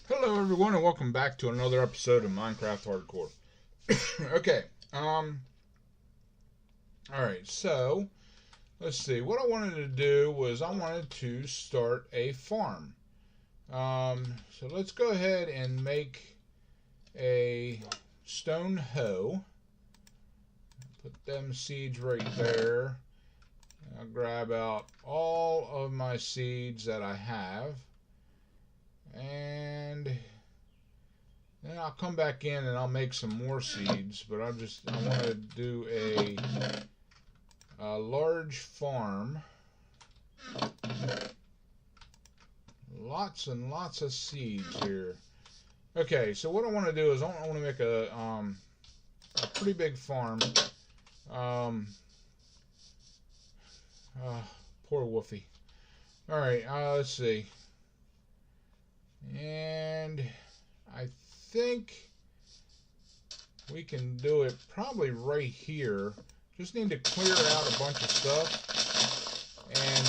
Hello everyone and welcome back to another episode of Minecraft Hardcore. Okay, alright, so, let's see, what I wanted to do was I wanted to start a farm. So let's go ahead and make a stone hoe. Put them seeds right there. I'll grab out all of my seeds that I have. And then I'll come back in and I'll make some more seeds, but I want to do a large farm. Lots and lots of seeds here. Okay, so what I want to do is I want to make a pretty big farm. Poor Woofy. All right, let's see. And I think we can do it probably right here. Just need to clear out a bunch of stuff and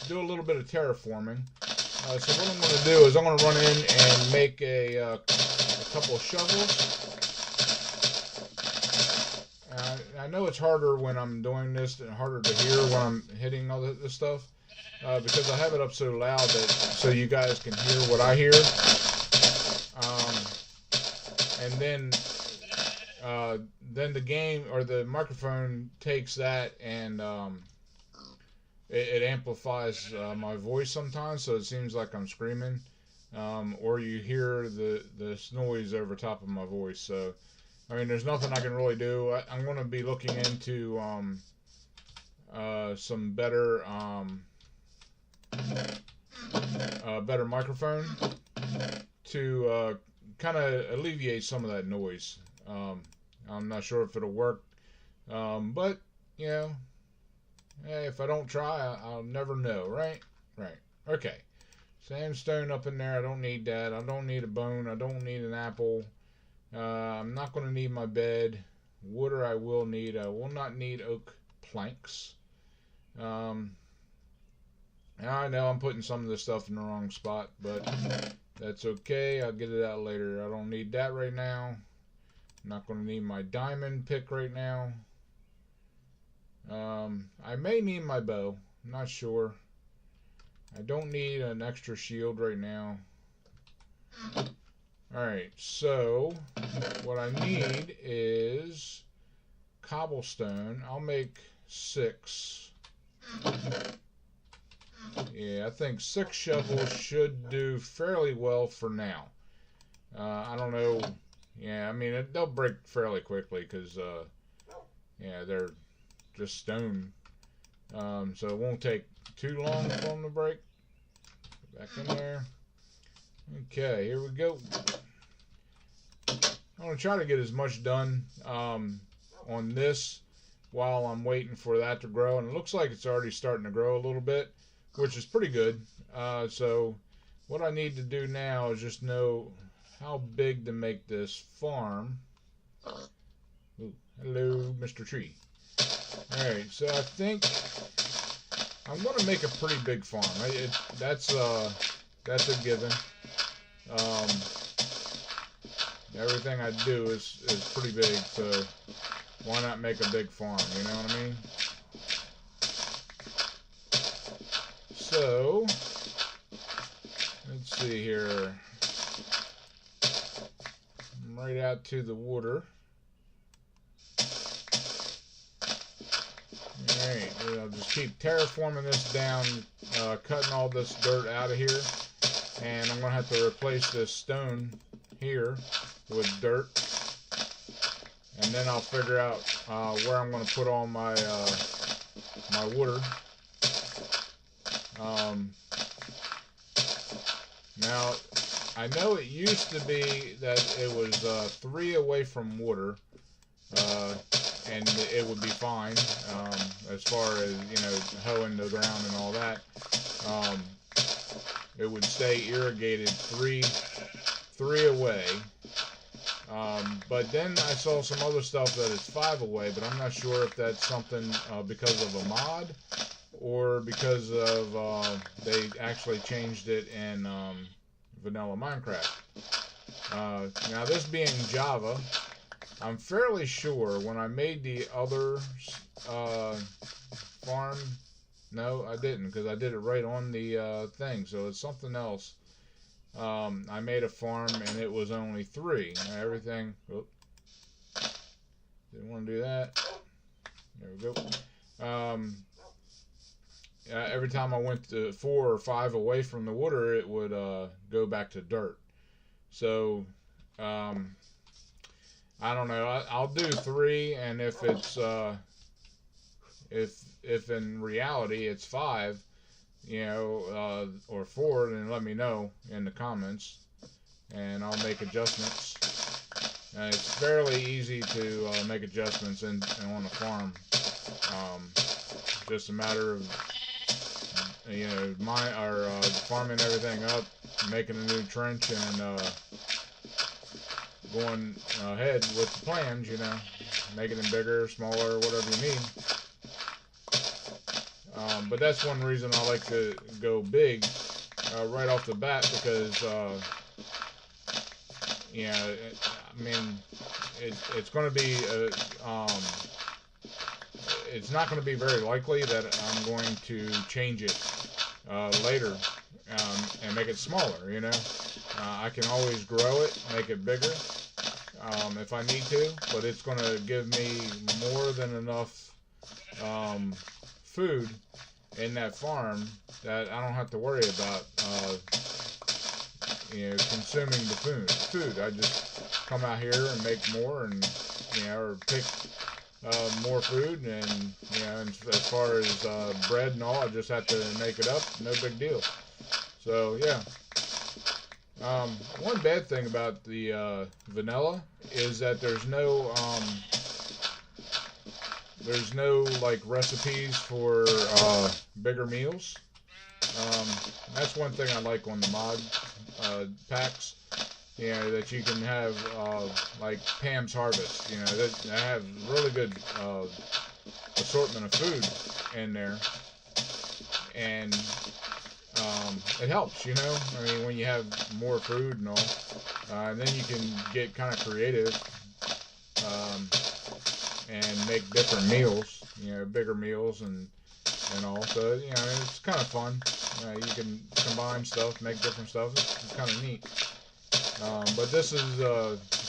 do a little bit of terraforming. So what I'm going to do is I'm going to run in and make a couple of shovels. I know it's harder when I'm doing this and harder to hear when I'm hitting all this stuff. Because I have it up so loud that so you guys can hear what I hear, and then the game or the microphone takes that and it amplifies my voice sometimes, so it seems like I'm screaming, or you hear this noise over top of my voice. So I mean, there's nothing I can really do. I'm going to be looking into some better better microphone to kind of alleviate some of that noise. I'm not sure if it'll work, but you know, hey, if I don't try, I'll never know, right? Right. Okay. Sandstone up in there. I don't need that. I don't need a bone. I don't need an apple. I'm not going to need my bed. Water I will need. I will not need oak planks. I know I'm putting some of this stuff in the wrong spot, but that's okay. I'll get it out later. I don't need that right now. I'm not going to need my diamond pick right now. I may need my bow. I'm not sure. I don't need an extra shield right now. Alright, so what I need is cobblestone. I'll make 6. Yeah, I think 6 shovels should do fairly well for now. I don't know. Yeah, I mean, they'll break fairly quickly because, yeah, they're just stone. So it won't take too long for them to break. Back in there. Okay, here we go. I'm going to try to get as much done on this while I'm waiting for that to grow. And it looks like it's already starting to grow a little bit, which is pretty good. So what I need to do now is just know how big to make this farm. Ooh, hello, Mr. Tree. Alright, so I think I'm going to make a pretty big farm. That's a given. Everything I do is pretty big, so why not make a big farm, you know what I mean? So, let's see here. Right out to the water. Alright, I'll just keep terraforming this down, cutting all this dirt out of here. And I'm going to have to replace this stone here with dirt. And then I'll figure out where I'm going to put all my my water. Now, I know it used to be that it was 3 away from water, and it would be fine as far as, you know, hoeing the ground and all that. It would stay irrigated three away. But then I saw some other stuff that is 5 away, but I'm not sure if that's something because of a mod or because of they actually changed it in vanilla Minecraft. Now this being Java, I'm fairly sure when I made the other farm, no, I didn't, because I did it right on the thing, so it's something else. I made a farm and it was only 3. Now everything, didn't want to do that. There we go. Every time I went to 4 or 5 away from the water, it would go back to dirt. So, I don't know. I'll do 3, and if it's if in reality it's 5, you know, or 4, then let me know in the comments, and I'll make adjustments. It's fairly easy to make adjustments on the farm. Just a matter of, you know, farming everything up, making a new trench, and going ahead with the plans, you know, making them bigger, smaller, whatever you need. But that's one reason I like to go big right off the bat, because you know, I mean, it's going to be it's not going to be very likely that I'm going to change it later and make it smaller, you know. I can always grow it, make it bigger if I need to, but it's going to give me more than enough food in that farm that I don't have to worry about you know, consuming the food. I just come out here and make more, and you know, or pick more food, and you know, and as far as bread and all, I just have to make it up. No big deal. So yeah. One bad thing about the vanilla is that there's no like recipes for bigger meals. That's one thing I like on the mod packs. You know, that you can have like Pam's Harvest. You know, that have really good assortment of food in there, and it helps. You know, I mean, when you have more food and all, and then you can get kind of creative and make different meals. You know, bigger meals and all. So you know, it's kind of fun. You can combine stuff, make different stuff. It's kind of neat. But this is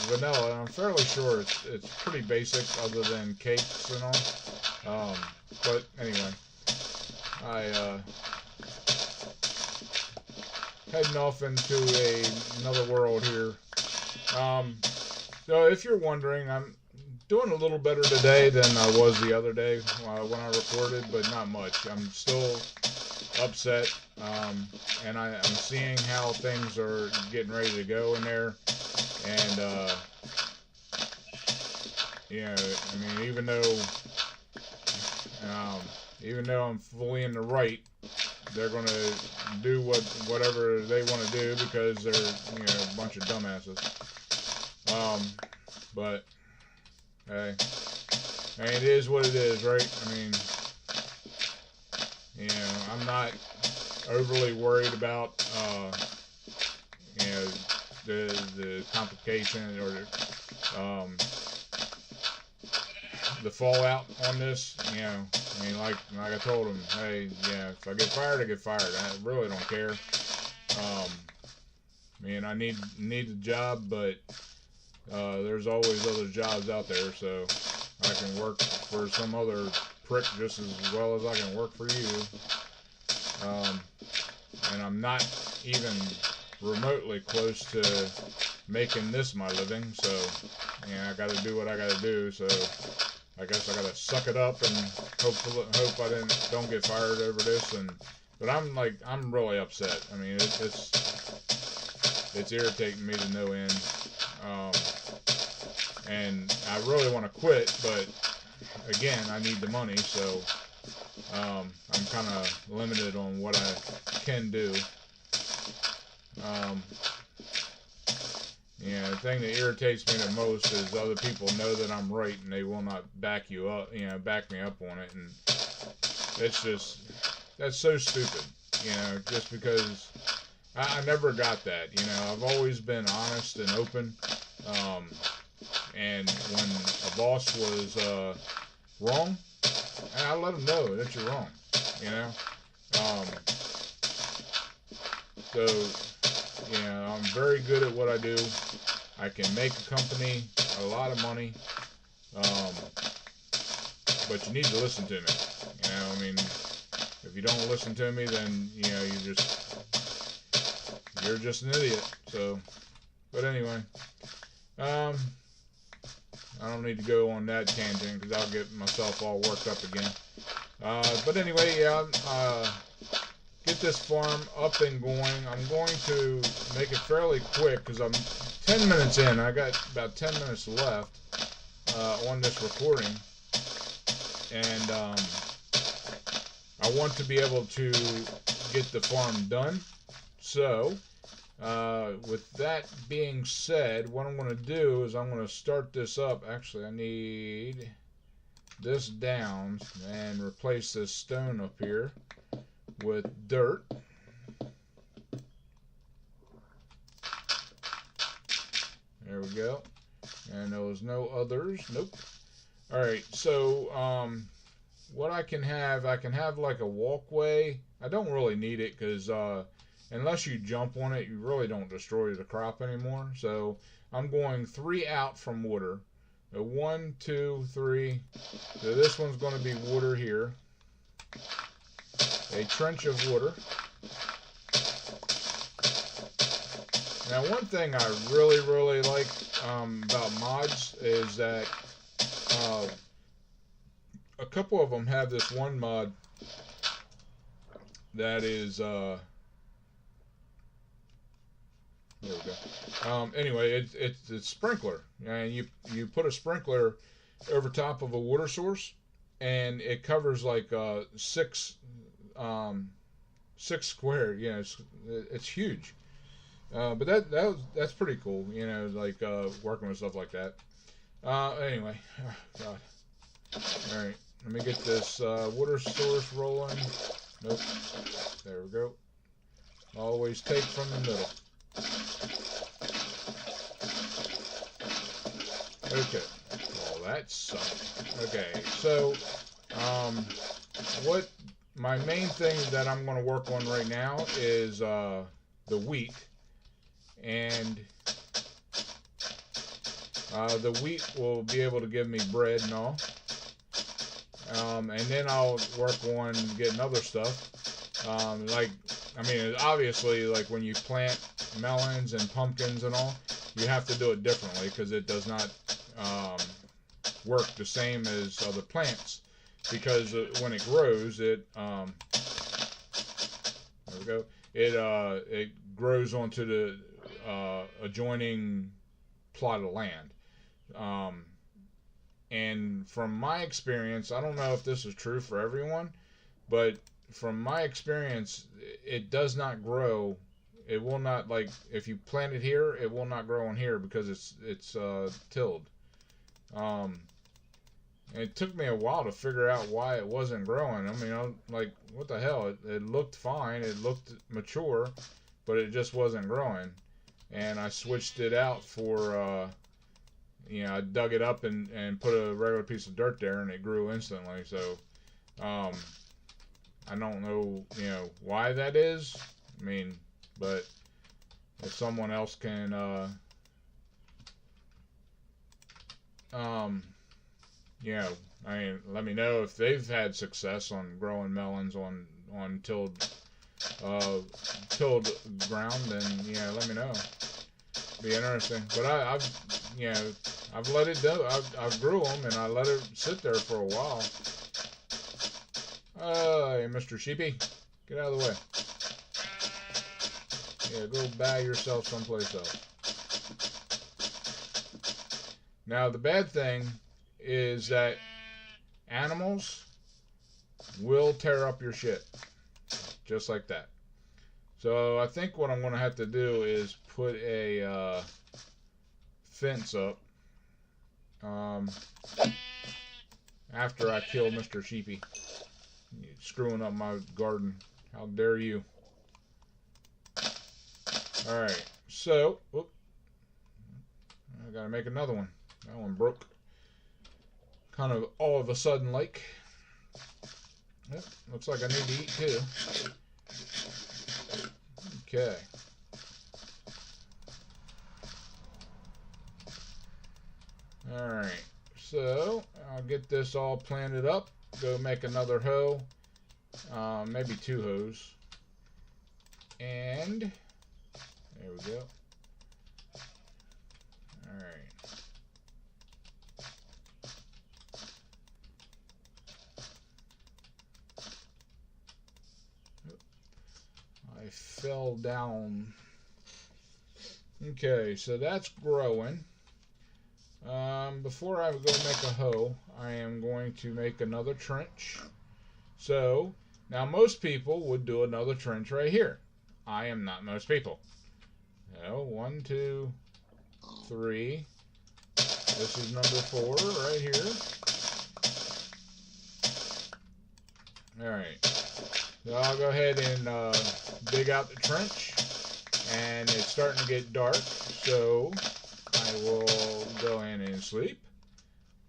vanilla, and I'm fairly sure it's pretty basic, other than cakes and all. But anyway, heading off into another world here. So if you're wondering, I'm doing a little better today than I was the other day when I recorded, but not much. I'm still upset, and I'm seeing how things are getting ready to go in there, and yeah, I mean, even though I'm fully in the right, they're gonna do whatever they want to do, because they're, you know, a bunch of dumbasses. But hey, I mean, it is what it is, right? I mean, you know, I'm not overly worried about you know, the complication or the fallout on this. You know, I mean, like I told him, hey, yeah, if I get fired, I get fired. I really don't care. I mean, I need the job, but there's always other jobs out there, so I can work for some other prick just as well as I can work for you. And I'm not even remotely close to making this my living, so yeah, I got to do what I got to do. So I guess I got to suck it up and hope I don't get fired over this. But I'm really upset. I mean, it's irritating me to no end. And I really want to quit, but again, I need the money, so I'm kind of limited on what I can do. Yeah, the thing that irritates me the most is other people know that I'm right and they will not back me up on it, and that's so stupid. You know, just because I never got that. You know, I've always been honest and open. And when a boss was wrong, I let them know that you're wrong. You know, so you know, I'm very good at what I do. I can make a company a lot of money, but you need to listen to me. You know, I mean, if you don't listen to me, then you know you're just an idiot. So, but anyway, I don't need to go on that tangent because I'll get myself all worked up again. But anyway, yeah, get this farm up and going. I'm going to make it fairly quick because I'm 10 minutes in. I got about 10 minutes left on this recording, and I want to be able to get the farm done. So, with that being said, what I'm going to do is I'm going to start this up. Actually, I need this down and replace this stone up here with dirt. There we go. And there was no others. Nope. Alright, so what I can have like a walkway. I don't really need it because unless you jump on it, you really don't destroy the crop anymore. So I'm going 3 out from water. 1, 2, 3. So this one's going to be water here. A trench of water. Now, one thing I really like about mods is that a couple of them have this one mod that is there we go. Anyway, it's sprinkler, and you put a sprinkler over top of a water source, and it covers like 6 square. You know, it's huge. But that's pretty cool. You know, like working with stuff like that. Anyway, oh God. All right, let me get this water source rolling. Nope. There we go. Always take from the middle. Okay. Well, that sucked. Okay, so what my main thing that I'm going to work on right now is the wheat, and the wheat will be able to give me bread and all, and then I'll work on getting other stuff. Like, I mean, obviously, like when you plant melons and pumpkins and all, you have to do it differently because it does not work the same as other plants, because when it grows, there we go, it grows onto the adjoining plot of land. And from my experience, I don't know if this is true for everyone, but from my experience, it does not grow. It will not, like, if you plant it here, it will not grow in here because it's tilled. And it took me a while to figure out why it wasn't growing. I mean, I'm like, what the hell? It looked fine. It looked mature, but it just wasn't growing. And I switched it out for, you know, I dug it up and put a regular piece of dirt there, and it grew instantly. So, I don't know, you know, why that is. I mean, but if someone else can, you know, I mean, let me know if they've had success on growing melons on tilled ground, then, you know, let me know. Be interesting. But I've you know, I've let it do. I've grew them and I let it sit there for a while. Hey, Mr. Sheepy, get out of the way. Yeah, go buy yourself someplace else. Now, the bad thing is that animals will tear up your shit. Just like that. So I think what I'm going to have to do is put a fence up after I kill Mr. Sheepy. You're screwing up my garden. How dare you? Alright, so, whoop, I gotta make another one. That one broke. Kind of all of a sudden like. Yep, looks like I need to eat too. Okay. Alright, so I'll get this all planted up. Go make another hoe. Maybe 2 hoes. And there we go. Alright. I fell down. Okay, so that's growing. Before I go make a hoe, I am going to make another trench. So, now most people would do another trench right here. I am not most people. No, 1, 2, 3. This is number 4 right here. Alright. So I'll go ahead and dig out the trench. And it's starting to get dark, so I will go in and sleep.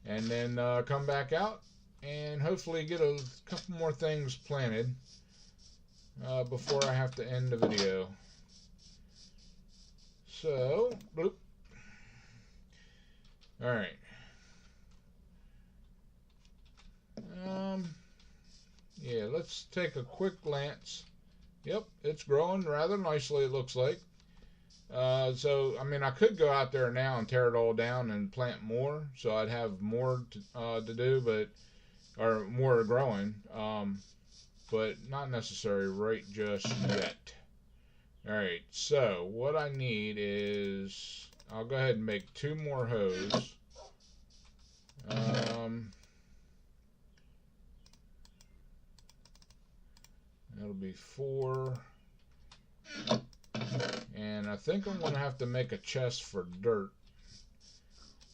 And then come back out and hopefully get a couple more things planted before I have to end the video. So, bloop. Alright. Yeah, let's take a quick glance. Yep, it's growing rather nicely, it looks like. So, I mean, I could go out there now and tear it all down and plant more, so I'd have more to do, but, or more growing, but not necessary right just yet. Alright, so what I need is, I'll go ahead and make 2 more hoes. That'll be 4. And I think I'm going to have to make a chest for dirt.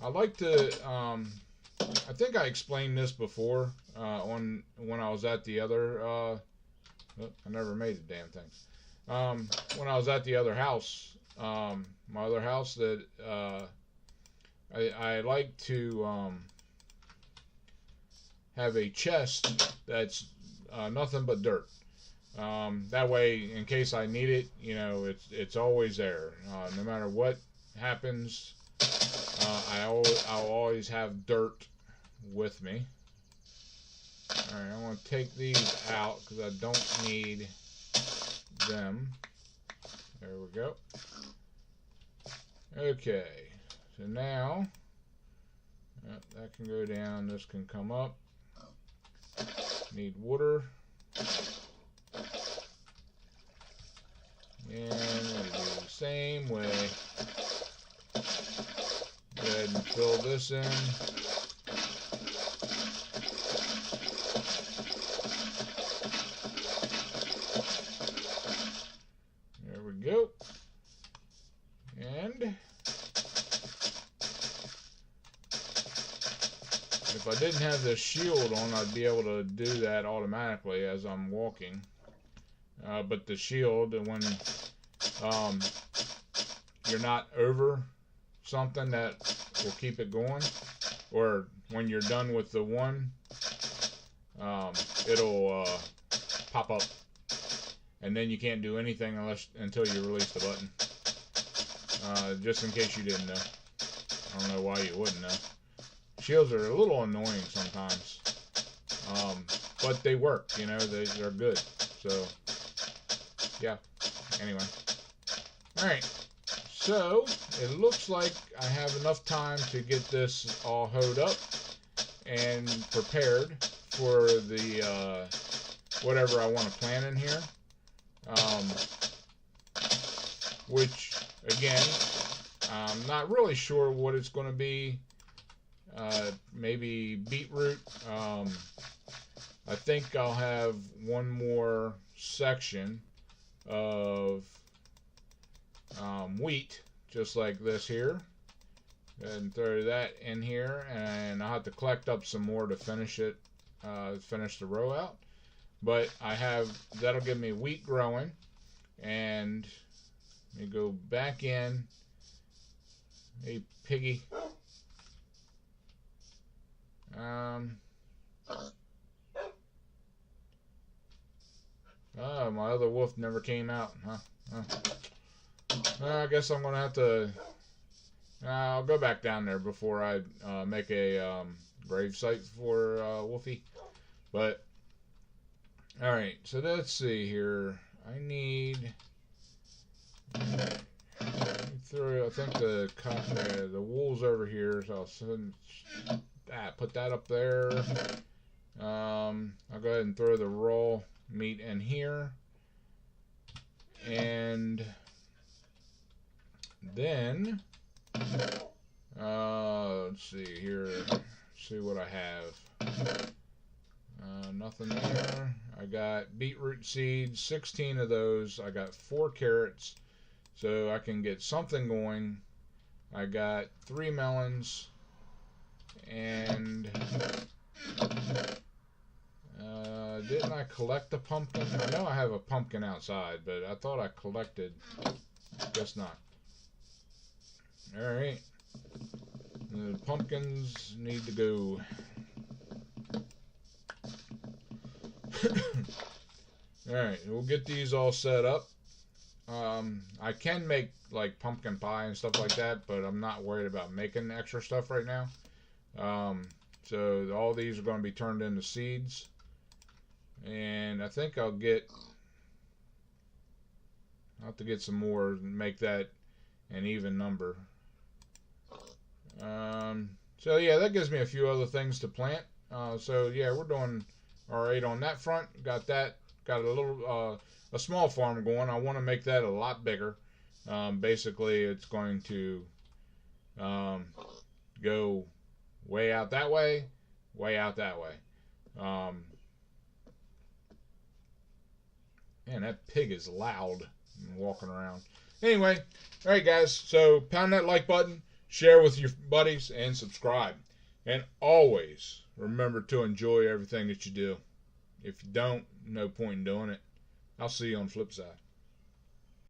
I like to, I think I explained this before when I was at the other, I never made the damn thing. When I was at the other house, my other house, that I like to have a chest that's nothing but dirt. That way, in case I need it, you know, it's always there. No matter what happens, I'll always have dirt with me. Alright, I want to take these out because I don't need them. There we go. Okay, so now that can go down, this can come up. Need water. And we'll do the same way. Go ahead and fill this in. There we go. And if I didn't have the shield on, I'd be able to do that automatically as I'm walking. But the shield, when you're not over something, that will keep it going, or when you're done with the one, it'll pop up, and then you can't do anything until you release the button. Just in case you didn't know. I don't know why you wouldn't know. Shields are a little annoying sometimes, but they work. You know, they're good. So. Yeah, anyway. Alright, so it looks like I have enough time to get this all hoed up and prepared for the whatever I want to plant in here. Which, again, I'm not really sure what it's going to be. Maybe beetroot. I think I'll have one more section of wheat, just like this here, and throw that in here, and I'll have to collect up some more to finish it, finish the row out. But I have, that'll give me wheat growing, and Let me go back in. Hey, piggy. Oh, my other wolf never came out. I guess I'm gonna have to. I'll go back down there before I make a grave site for Wolfie. But all right, so let's see here. I need. I think the wool's over here, so I'll send that. Put that up there. I'll go ahead and throw the raw meat in here, and then let's see here. See what I have. Nothing there. I got beetroot seeds, 16 of those. I got 4 carrots, so I can get something going. I got 3 melons, and didn't I collect the pumpkin? I know I have a pumpkin outside, but I thought I collected. Guess not. Alright. The pumpkins need to go. Alright, we'll get these all set up. I can make like pumpkin pie and stuff like that, but I'm not worried about making extra stuff right now. So all these are going to be turned into seeds. And I think I'll have to get some more and make that an even number. So yeah, that gives me a few other things to plant. So yeah, we're doing alright on that front. Got that. Got a little a small farm going. I want to make that a lot bigger. Basically, it's going to go way out that way, way out that way. Man, that pig is loud walking around. Anyway, all right, guys. So pound that like button, share with your buddies, and subscribe. And always remember to enjoy everything that you do. If you don't, no point in doing it. I'll see you on the flip side.